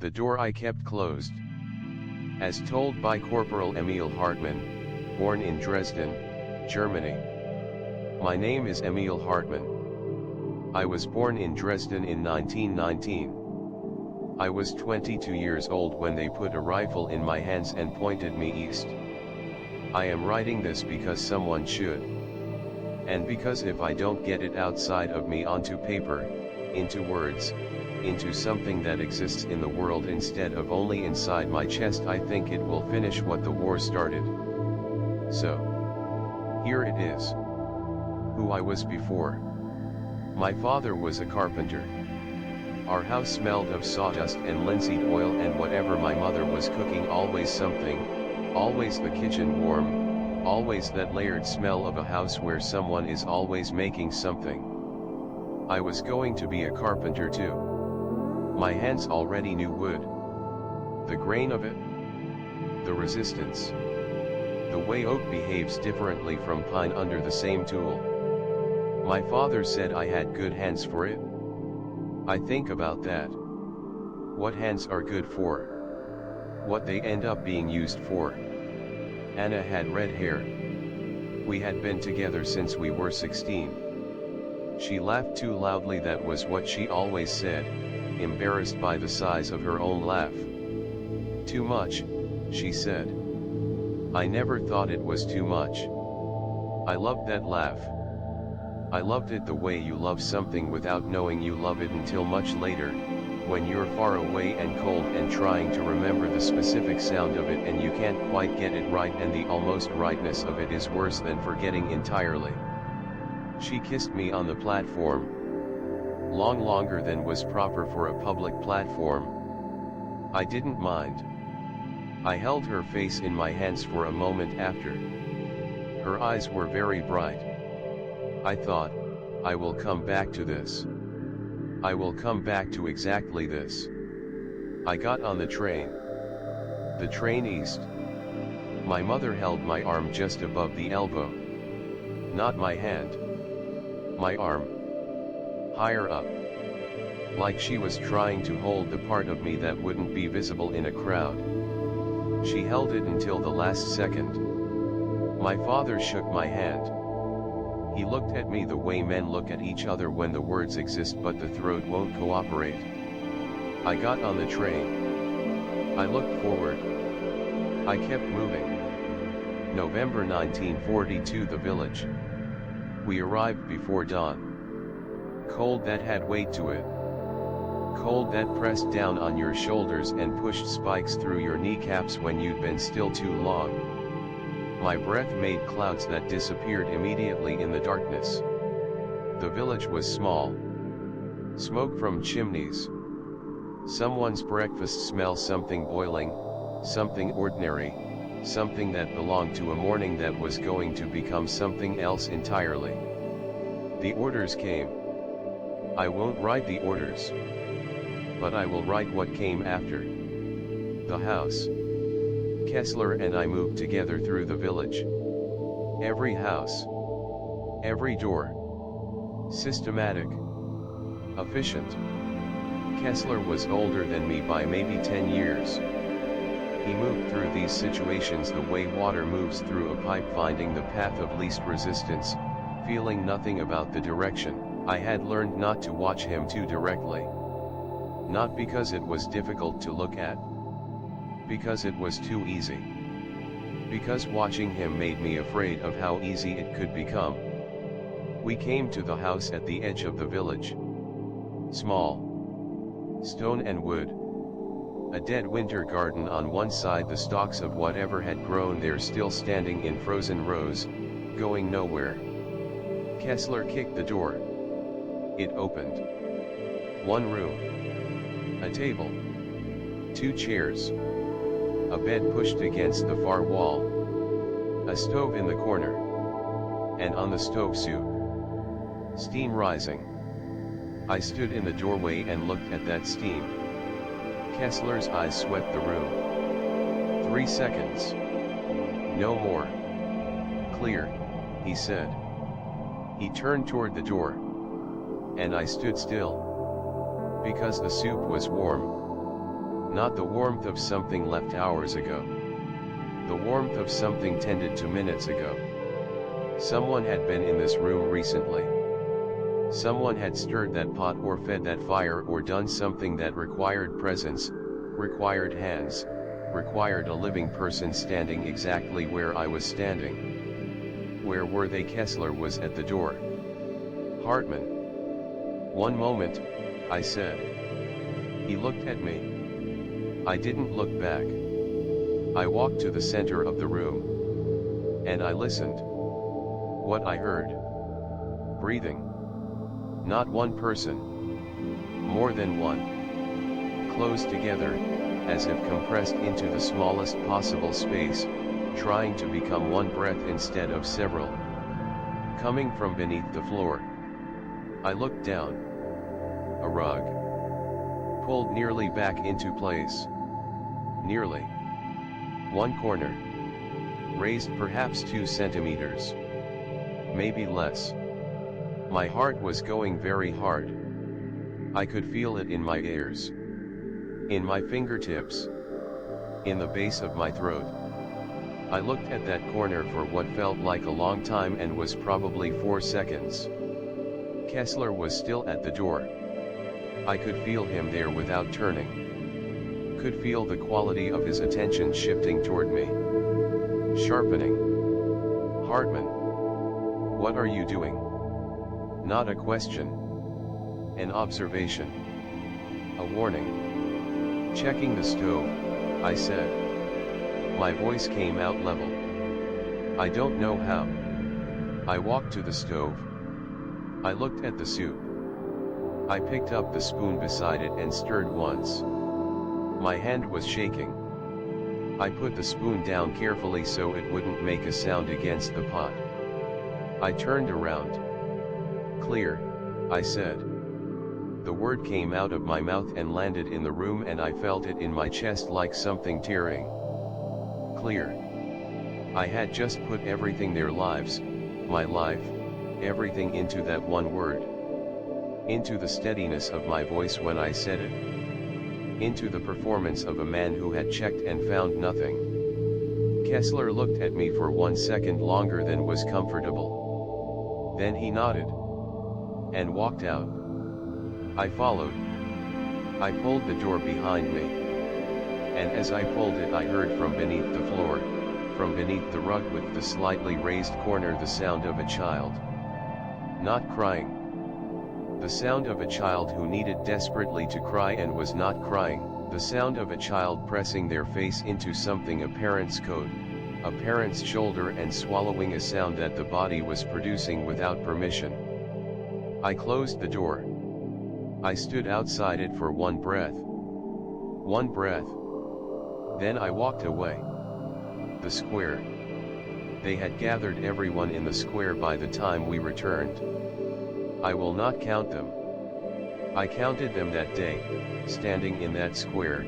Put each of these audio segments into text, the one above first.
The door I kept closed. As told by Corporal Emil Hartmann, born in Dresden, Germany. My name is Emil Hartmann. I was born in Dresden in 1919. I was 22 years old when they put a rifle in my hands and pointed me east. I am writing this because someone should. And because if I don't get it outside of me onto paper, into words, into something that exists in the world instead of only inside my chest, I think it will finish what the war started. So, here it is. Who I was before. My father was a carpenter. Our house smelled of sawdust and linseed oil, and whatever my mother was cooking, always something, always the kitchen warm, always that layered smell of a house where someone is always making something. I was going to be a carpenter too. My hands already knew wood. The grain of it. The resistance. The way oak behaves differently from pine under the same tool. My father said I had good hands for it. I think about that. What hands are good for? What they end up being used for. Anna had red hair. We had been together since we were 16. She laughed too loudly, that was what she always said, embarrassed by the size of her own laugh. Too much, she said. I never thought it was too much. I loved that laugh. I loved it the way you love something without knowing you love it until much later, when you're far away and cold and trying to remember the specific sound of it and you can't quite get it right, and the almost rightness of it is worse than forgetting entirely. She kissed me on the platform. Longer than was proper for a public platform. I didn't mind. I held her face in my hands for a moment after. Her eyes were very bright. I thought, I will come back to this. I will come back to exactly this. I got on the train. The train east. My mother held my arm just above the elbow. Not my hand. My arm. Higher up. Like she was trying to hold the part of me that wouldn't be visible in a crowd. She held it until the last second. My father shook my hand. He looked at me the way men look at each other when the words exist but the throat won't cooperate. I got on the train. I looked forward. I kept moving. November 1942, the village. We arrived before dawn. Cold that had weight to it. Cold that pressed down on your shoulders and pushed spikes through your kneecaps when you'd been still too long. My breath made clouds that disappeared immediately in the darkness. The village was small. Smoke from chimneys. Someone's breakfast smell, something boiling, something ordinary, something that belonged to a morning that was going to become something else entirely. The orders came. I won't write the orders. But I will write what came after. The house. Kessler and I moved together through the village. Every house. Every door. Systematic. Efficient. Kessler was older than me by maybe 10 years. He moved through these situations the way water moves through a pipe, finding the path of least resistance, feeling nothing about the direction. I had learned not to watch him too directly. Not because it was difficult to look at. Because it was too easy. Because watching him made me afraid of how easy it could become. We came to the house at the edge of the village. Small. Stone and wood. A dead winter garden on one side, the stalks of whatever had grown there still standing in frozen rows, going nowhere. Kessler kicked the door. It opened. One room. A table. Two chairs. A bed pushed against the far wall. A stove in the corner. And on the stove soup. Steam rising. I stood in the doorway and looked at that steam. Kessler's eyes swept the room. 3 seconds. No more. Clear, he said. He turned toward the door. And I stood still. Because the soup was warm. Not the warmth of something left hours ago. The warmth of something tended to minutes ago. Someone had been in this room recently. Someone had stirred that pot or fed that fire or done something that required presence, required hands, required a living person standing exactly where I was standing. Where were they? Kessler was at the door. Hartman. One moment, I said. He looked at me. I didn't look back. I walked to the center of the room. And I listened. What I heard. Breathing. Not one person. More than one. Close together, as if compressed into the smallest possible space, trying to become one breath instead of several. Coming from beneath the floor. I looked down. A rug. Pulled nearly back into place. Nearly. One corner. Raised perhaps 2 centimeters. Maybe less. My heart was going very hard. I could feel it in my ears. In my fingertips. In the base of my throat. I looked at that corner for what felt like a long time and was probably 4 seconds. Kessler was still at the door. I could feel him there without turning. Could feel the quality of his attention shifting toward me. Sharpening. Hartman. What are you doing? Not a question. An observation. A warning. Checking the stove, I said. My voice came out level. I don't know how. I walked to the stove. I looked at the soup. I picked up the spoon beside it and stirred once. My hand was shaking. I put the spoon down carefully so it wouldn't make a sound against the pot. I turned around. Clear, I said. The word came out of my mouth and landed in the room and I felt it in my chest like something tearing. Clear. I had just put everything, their lives, my life, everything into that one word. Into the steadiness of my voice when I said it. Into the performance of a man who had checked and found nothing. Kessler looked at me for 1 second longer than was comfortable. Then he nodded. And walked out. I followed. I pulled the door behind me. And as I pulled it I heard from beneath the floor, from beneath the rug with the slightly raised corner, the sound of a child. Not crying. The sound of a child who needed desperately to cry and was not crying, the sound of a child pressing their face into something, a parent's coat, a parent's shoulder, and swallowing a sound that the body was producing without permission. I closed the door. I stood outside it for one breath. One breath. Then I walked away. The square. They had gathered everyone in the square by the time we returned. I will not count them. I counted them that day, standing in that square,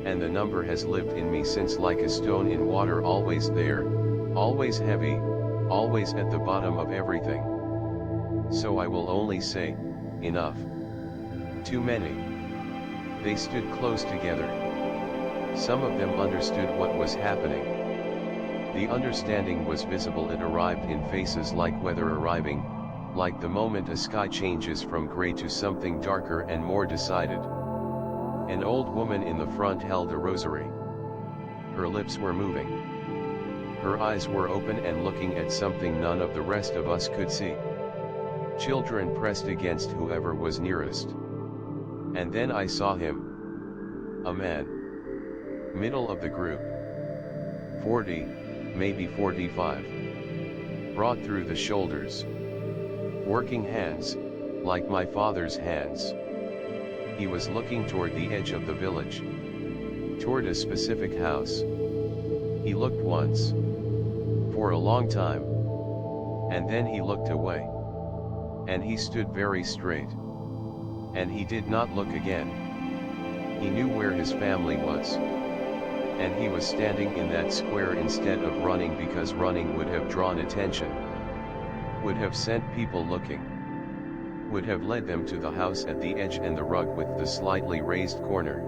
and the number has lived in me since, like a stone in water, always there, always heavy, always at the bottom of everything. So I will only say, enough. Too many. They stood close together. Some of them understood what was happening. The understanding was visible. It arrived in faces like weather arriving, like the moment a sky changes from gray to something darker and more decided. An old woman in the front held a rosary. Her lips were moving. Her eyes were open and looking at something none of the rest of us could see. Children pressed against whoever was nearest. And then I saw him. A man. Middle of the group. 40, maybe 45. Broad through the shoulders. Working hands, like my father's hands. He was looking toward the edge of the village. Toward a specific house. He looked once. For a long time. And then he looked away. And he stood very straight. And he did not look again. He knew where his family was. And he was standing in that square instead of running, because running would have drawn attention. Would have sent people looking. Would have led them to the house at the edge and the rug with the slightly raised corner.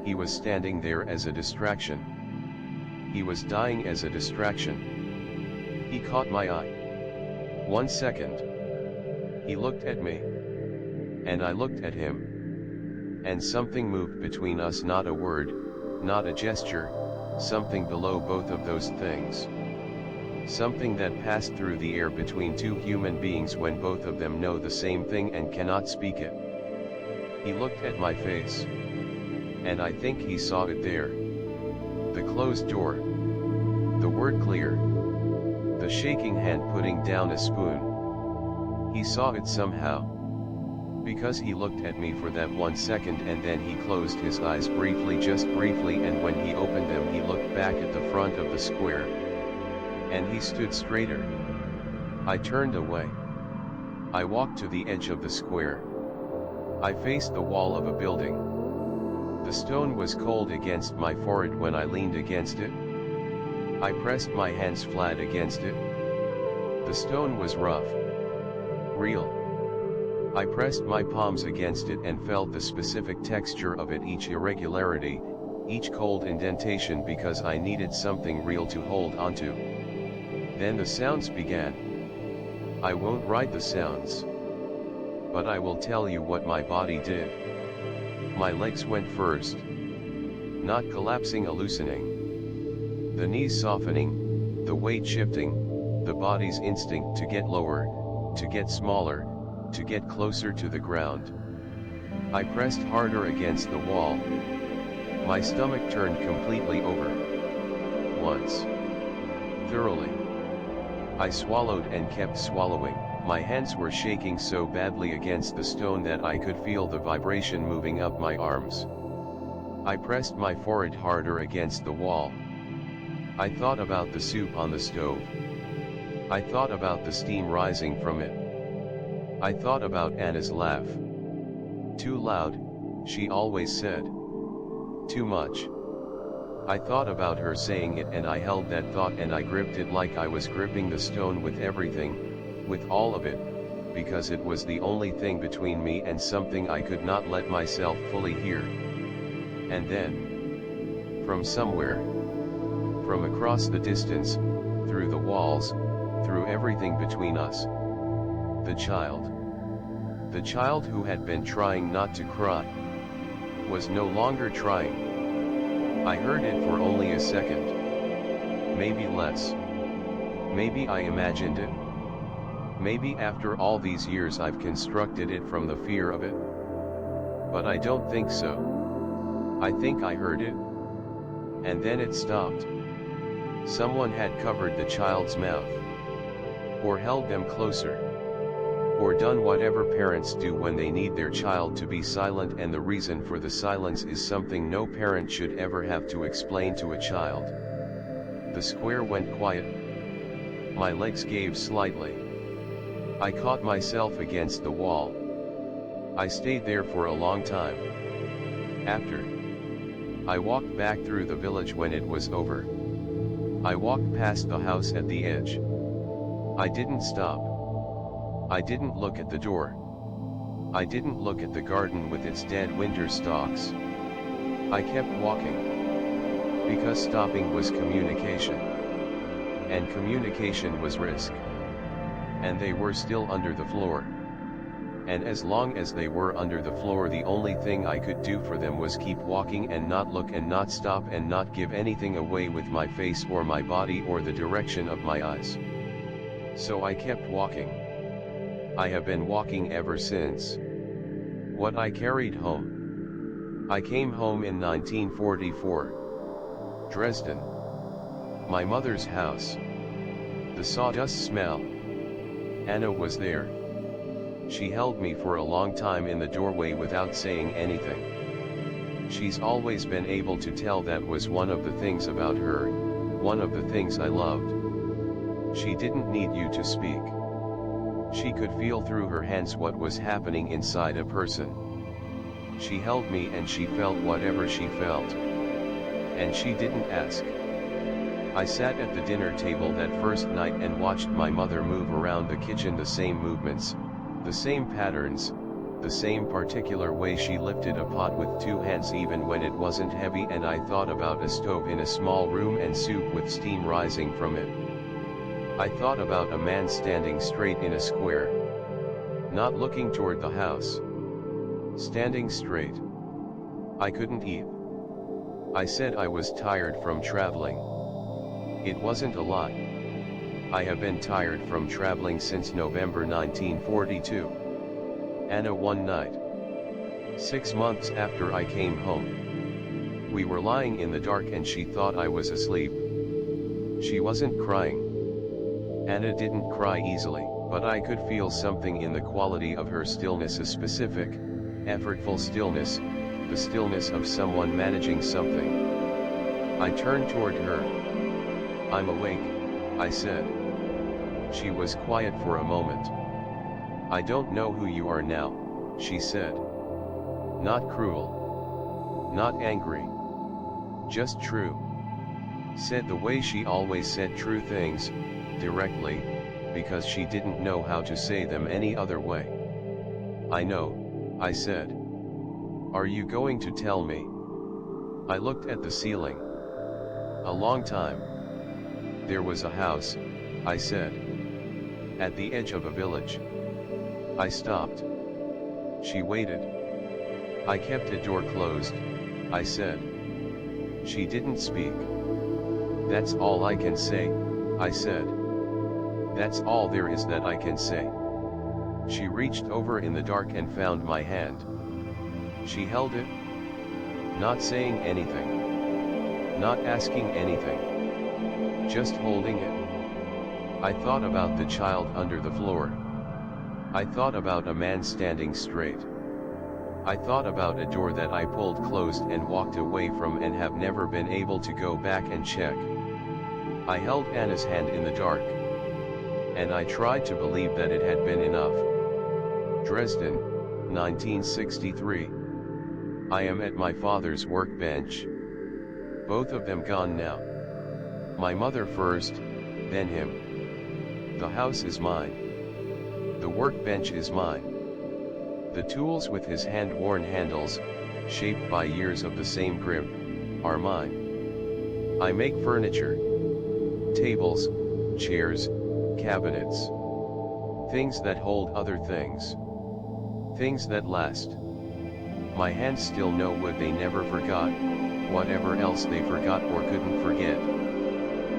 He was standing there as a distraction. He was dying as a distraction. He caught my eye. 1 second. He looked at me. And I looked at him. And something moved between us, not a word, not a gesture, something below both of those things. Something that passed through the air between two human beings when both of them know the same thing and cannot speak it. He looked at my face. And I think he saw it there. The closed door. The word clear. The shaking hand putting down a spoon. He saw it somehow. Because he looked at me for that 1 second and then he closed his eyes briefly, just briefly, and when he opened them he looked back at the front of the square. And he stood straighter. I turned away. I walked to the edge of the square. I faced the wall of a building. The stone was cold against my forehead when I leaned against it. I pressed my hands flat against it. The stone was rough. Real. I pressed my palms against it and felt the specific texture of it, each irregularity, each cold indentation, because I needed something real to hold onto. Then the sounds began. I won't write the sounds. But I will tell you what my body did. My legs went first. Not collapsing, a loosening. The knees softening, the weight shifting, the body's instinct to get lower, to get smaller, to get closer to the ground. I pressed harder against the wall. My stomach turned completely over. Once. Thoroughly. I swallowed and kept swallowing. My hands were shaking so badly against the stone that I could feel the vibration moving up my arms. I pressed my forehead harder against the wall. I thought about the soup on the stove. I thought about the steam rising from it. I thought about Anna's laugh. Too loud, she always said. Too much. I thought about her saying it, and I held that thought and I gripped it like I was gripping the stone with everything, with all of it, because it was the only thing between me and something I could not let myself fully hear. And then, from somewhere, from across the distance, through the walls, through everything between us, the child who had been trying not to cry, was no longer trying. I heard it for only a second. Maybe less. Maybe I imagined it. Maybe after all these years I've constructed it from the fear of it. But I don't think so. I think I heard it. And then it stopped. Someone had covered the child's mouth. Or held them closer. Or done whatever parents do when they need their child to be silent, and the reason for the silence is something no parent should ever have to explain to a child. The square went quiet. My legs gave slightly. I caught myself against the wall. I stayed there for a long time. After, I walked back through the village when it was over. I walked past the house at the edge. I didn't stop. I didn't look at the door. I didn't look at the garden with its dead winter stalks. I kept walking. Because stopping was communication. And communication was risk. And they were still under the floor. And as long as they were under the floor, the only thing I could do for them was keep walking and not look and not stop and not give anything away with my face or my body or the direction of my eyes. So I kept walking. I have been walking ever since. What I carried home. I came home in 1944. Dresden. My mother's house. The sawdust smell. Anna was there. She held me for a long time in the doorway without saying anything. She's always been able to tell. That was one of the things about her, one of the things I loved. She didn't need you to speak. She could feel through her hands what was happening inside a person. She held me and she felt whatever she felt. And she didn't ask. I sat at the dinner table that first night and watched my mother move around the kitchen, the same movements, the same patterns, the same particular way she lifted a pot with 2 hands even when it wasn't heavy, and I thought about a stove in a small room and soup with steam rising from it. I thought about a man standing straight in a square, not looking toward the house. Standing straight. I couldn't eat. I said I was tired from traveling. It wasn't a lie. I have been tired from traveling since November 1942. Anna one night. 6 months after I came home. We were lying in the dark and she thought I was asleep. She wasn't crying. Anna didn't cry easily, but I could feel something in the quality of her stillness, a specific, effortful stillness, the stillness of someone managing something. I turned toward her. "I'm awake," I said. She was quiet for a moment. "I don't know who you are now," she said. Not cruel. Not angry. Just true. Said the way she always said true things, directly, because she didn't know how to say them any other way. "I know," I said. "Are you going to tell me?" I looked at the ceiling. "A long time. There was a house," I said. "At the edge of a village." I stopped. She waited. "I kept a door closed," I said. She didn't speak. "That's all I can say," I said. "That's all there is that I can say." She reached over in the dark and found my hand. She held it. Not saying anything. Not asking anything. Just holding it. I thought about the child under the floor. I thought about a man standing straight. I thought about a door that I pulled closed and walked away from and have never been able to go back and check. I held Anna's hand in the dark. And I tried to believe that it had been enough. Dresden, 1963. I am at my father's workbench. Both of them gone now. My mother first, then him. The house is mine. The workbench is mine. The tools with his hand-worn handles, shaped by years of the same grip, are mine. I make furniture. Tables, chairs, cabinets. Things that hold other things. Things that last. My hands still know what they never forgot, whatever else they forgot or couldn't forget.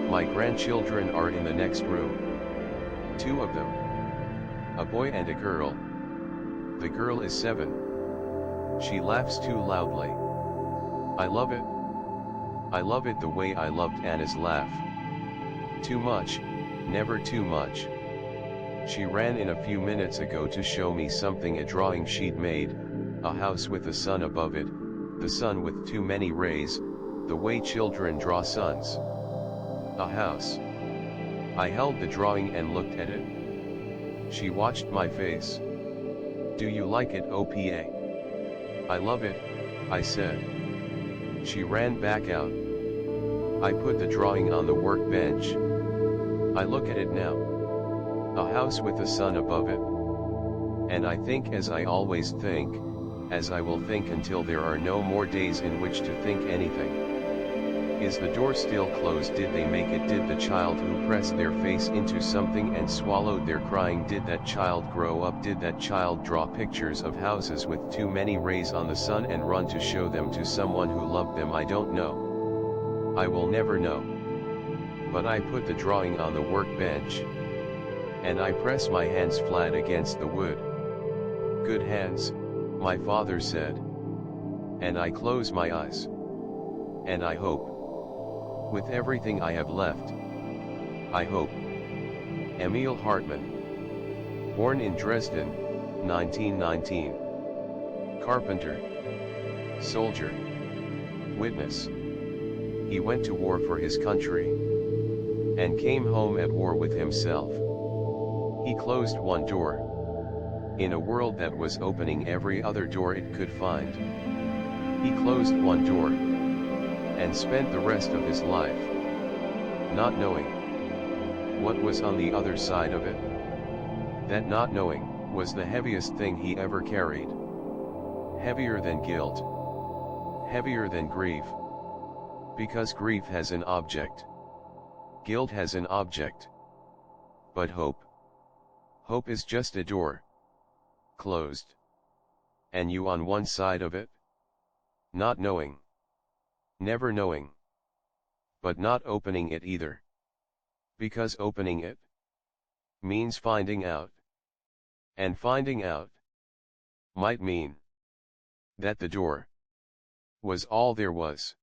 My grandchildren are in the next room. 2 of them. A boy and a girl. The girl is 7. She laughs too loudly. I love it. I love it the way I loved Anna's laugh. Too much, never too much. She ran in a few minutes ago to show me something, a drawing she'd made, a house with a sun above it, the sun with too many rays, the way children draw suns. A house. I held the drawing and looked at it. She watched my face. "Do you like it, Opa?" "I love it," I said. She ran back out. I put the drawing on the workbench. I look at it now. A house with a sun above it. And I think, as I always think, as I will think until there are no more days in which to think anything. Is the door still closed? Did they make it? Did the child who pressed their face into something and swallowed their crying, did that child grow up? Did that child draw pictures of houses with too many rays on the sun and run to show them to someone who loved them? I don't know. I will never know. But I put the drawing on the workbench. And I press my hands flat against the wood. "Good hands," my father said. And I close my eyes. And I hope. With everything I have left. I hope. Emil Hartmann. Born in Dresden, 1919. Carpenter. Soldier. Witness. He went to war for his country. And came home at war with himself. He closed one door. In a world that was opening every other door it could find. He closed one door. And spent the rest of his life not knowing what was on the other side of it. That not knowing was the heaviest thing he ever carried. Heavier than guilt. Heavier than grief. Because grief has an object. Guilt has an object. But hope. Hope is just a door. Closed. And you on one side of it? Not knowing. Never knowing. But not opening it either. Because opening it means finding out. And finding out might mean that the door was all there was.